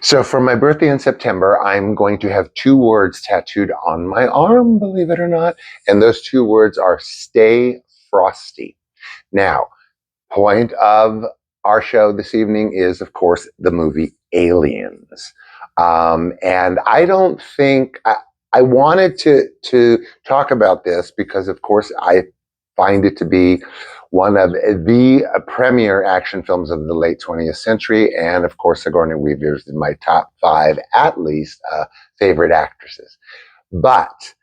So for my birthday in September, I'm going to have two words tattooed on my arm, believe it or not. And those two words are stay frosty. Now, point of our show this evening is, of course, the movie Aliens. And I don't think I wanted to talk about this because, of course, I find it to be one of the premier action films of the late 20th century. And of course, Sigourney Weaver is in my top five, at least, favorite actresses. But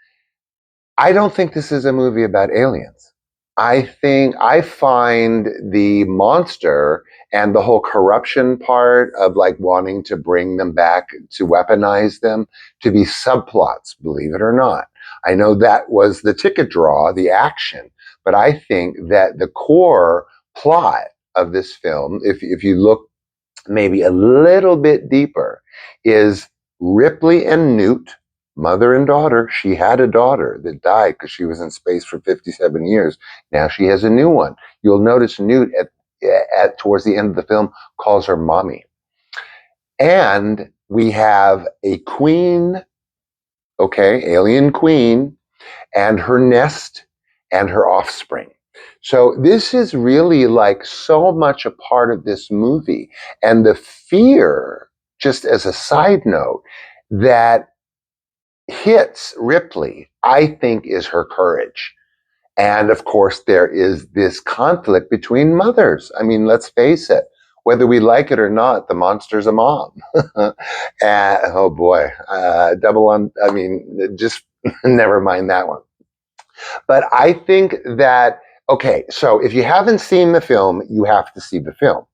I don't think this is a movie about aliens. I find the monster and the whole corruption part of like wanting to bring them back to weaponize them to be subplots, believe it or not. I know that was the ticket draw, the action, but I think that the core plot of this film, if you look maybe a little bit deeper, is Ripley and Newt, mother and daughter. She had a daughter that died because she was in space for 57 years. Now she has a new one. You'll notice Newt at towards the end of the film calls her mommy. And we have a queen, okay, alien queen, and her nest and her offspring. So this is really like so much a part of this movie. And the fear, just as a side note, that hits Ripley, I think, is her courage. And of course, there is this conflict between mothers. I mean, let's face it, whether we like it or not, the monster's a mom. Oh boy, double on, I mean, just never mind that one. But I think that, okay, so if you haven't seen the film, you have to see the film.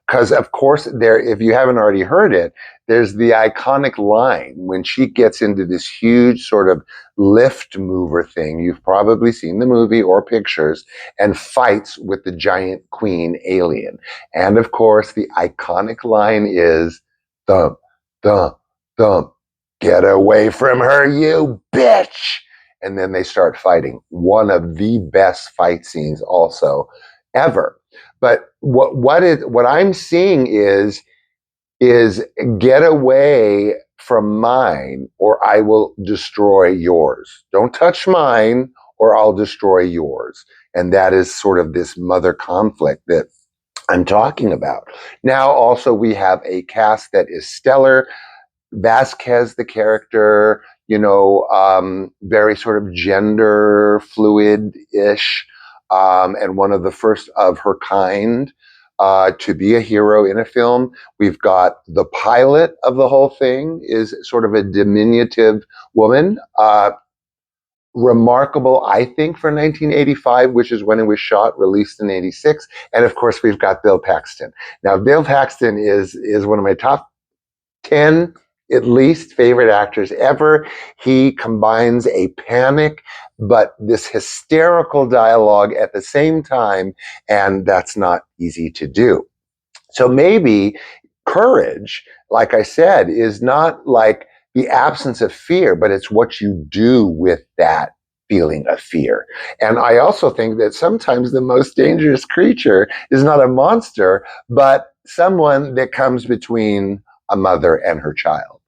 Because of course, if you haven't already heard it, there's the iconic line when she gets into this huge sort of lift mover thing. You've probably seen the movie or pictures, and fights with the giant queen alien. And of course, the iconic line is thump, thump, thump. Get away from her, you bitch. And then they start fighting. One of the best fight scenes also ever. But what I'm seeing is get away from mine or I will destroy yours. Don't touch mine or I'll destroy yours. And that is sort of this mother conflict that I'm talking about. Now also we have a cast that is stellar. Vasquez, the character, very sort of gender fluid ish, and one of the first of her kind to be a hero in a film. We've got the pilot of the whole thing is sort of a diminutive woman. Remarkable, I think, for 1985, which is when it was shot, released in 86. And of course, we've got Bill Paxton. Now, Bill Paxton is one of my top 10 at least favorite actors ever. He combines a panic but this hysterical dialogue at the same time, and that's not easy to do. So maybe courage, like I said, is not like the absence of fear, but it's what you do with that feeling of fear. And I also think that sometimes the most dangerous creature is not a monster, but someone that comes between a mother and her child.